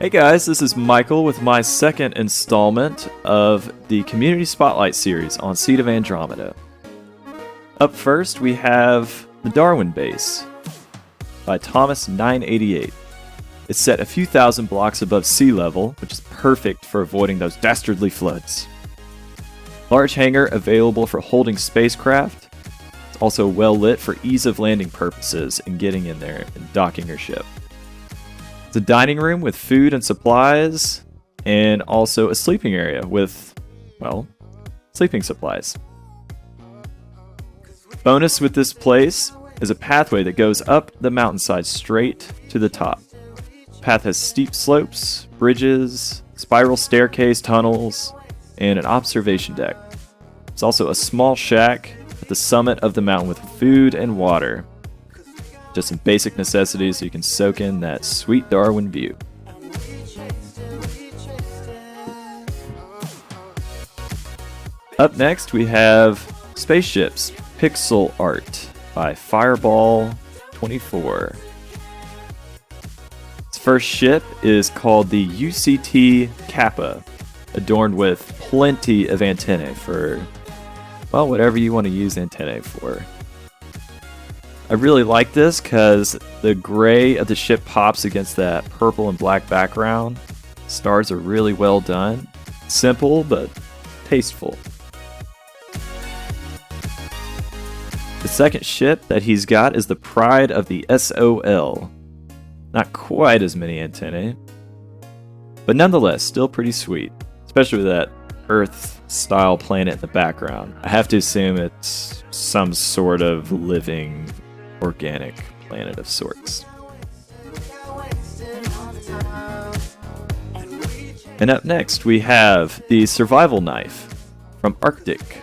Hey guys, this is Michael with my second installment of the Community Spotlight series on Seed of Andromeda. Up first, we have the Darwin Base by Thomas 988. It's set a few thousand blocks above sea level, which is perfect for avoiding those dastardly floods. Large hangar available for holding spacecraft. It's also well lit for ease of landing purposes and getting in there and docking your ship. It's a dining room with food and supplies, and also a sleeping area with, well, sleeping supplies. Bonus with this place is a pathway that goes up the mountainside straight to the top. The path has steep slopes, bridges, spiral staircase tunnels, and an observation deck. There's also a small shack at the summit of the mountain with food and water. Just some basic necessities so you can soak in that sweet Darwin view. Up next we have Spaceships Pixel Art by Fireball 24. Its first ship is called the UCT Kappa, adorned with plenty of antennae for, well, whatever you want to use antennae for. I really like this because the gray of the ship pops against that purple and black background. Stars are really well done. Simple, but tasteful. The second ship that he's got is the Pride of the SOL. Not quite as many antennae, but nonetheless, still pretty sweet. Especially with that Earth-style planet in the background. I have to assume it's some sort of living organic planet of sorts. And up next we have the survival knife from Arctic,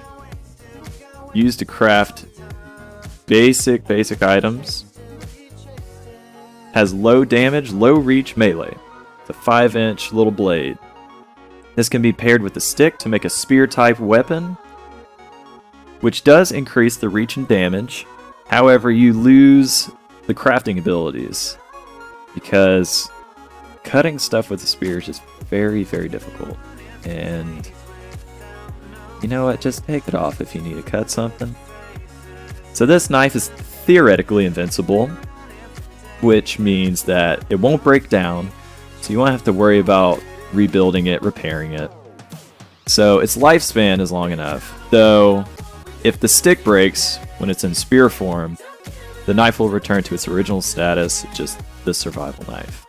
used to craft basic items. Has low damage, low reach melee. It's a 5-inch little blade. This can be paired with a stick to make a spear type weapon, which does increase the reach and damage. However, you lose the crafting abilities because cutting stuff with a spear is just very, very difficult. And you know what? Just take it off if you need to cut something. So this knife is theoretically invincible, which means that it won't break down, so you won't have to worry about rebuilding it, repairing it. So its lifespan is long enough, though if the stick breaks when it's in spear form, the knife will return to its original status, just the survival knife.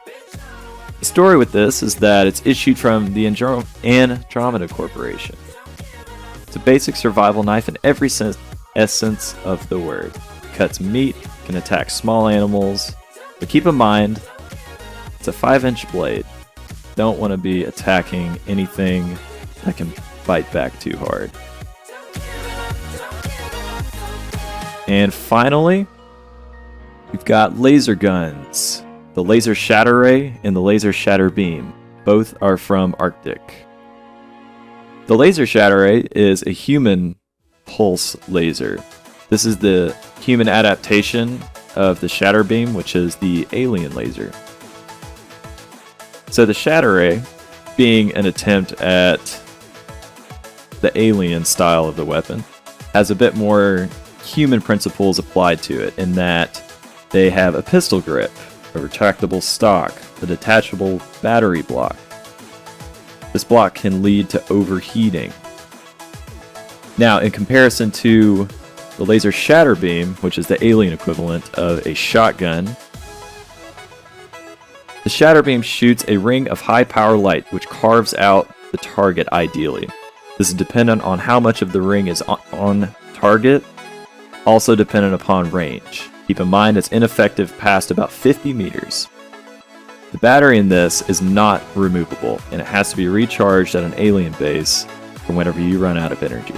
The story with this is that it's issued from the Andromeda Corporation. It's a basic survival knife in every essence of the word. It cuts meat, can attack small animals, but keep in mind, it's a 5-inch blade. Don't want to be attacking anything that can bite back too hard. And finally, we've got laser guns. The Laser Shatter Ray and the Laser Shatter Beam. Both are from Arctic. The Laser Shatter Ray is a human pulse laser. This is the human adaptation of the Shatter Beam, which is the alien laser. So the Shatter Ray, being an attempt at the alien style of the weapon, has a bit more human principles applied to it in that they have a pistol grip, a retractable stock, a detachable battery block. This block can lead to overheating. Now, in comparison to the Laser Shatter Beam, which is the alien equivalent of a shotgun, the Shatter Beam shoots a ring of high power light which carves out the target ideally. This is dependent on how much of the ring is on target, also dependent upon range. Keep in mind it's ineffective past about 50 meters. The battery in this is not removable, and it has to be recharged at an alien base for whenever you run out of energy.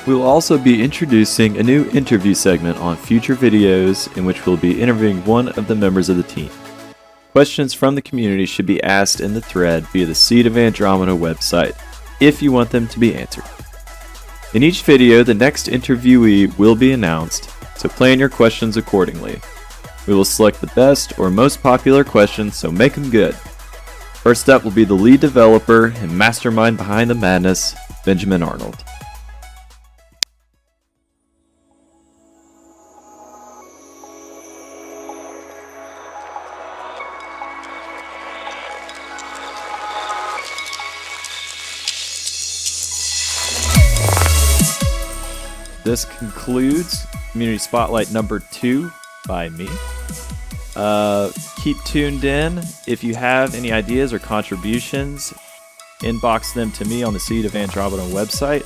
We will also be introducing a new interview segment on future videos in which we'll be interviewing one of the members of the team. Questions from the community should be asked in the thread via the Seed of Andromeda website if you want them to be answered. In each video, the next interviewee will be announced, so plan your questions accordingly. We will select the best or most popular questions, so make them good. First up will be the lead developer and mastermind behind the madness, Benjamin Arnold. This concludes Community Spotlight number 2 by me. Keep tuned in. If you have any ideas or contributions, inbox them to me on the Seed of Andromeda website.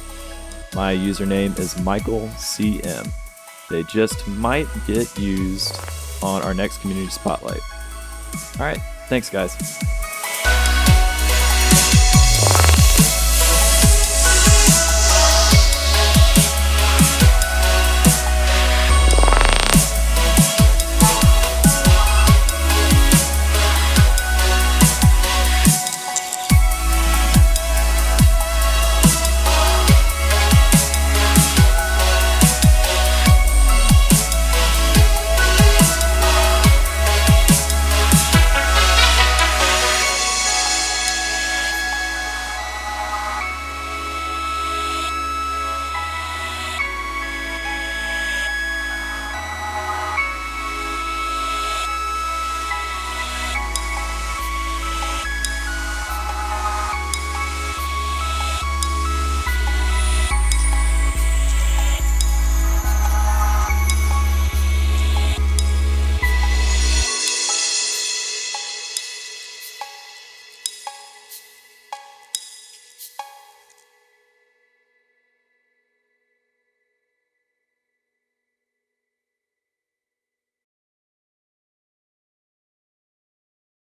My username is MichaelCM. They just might get used on our next Community Spotlight. Alright, thanks guys.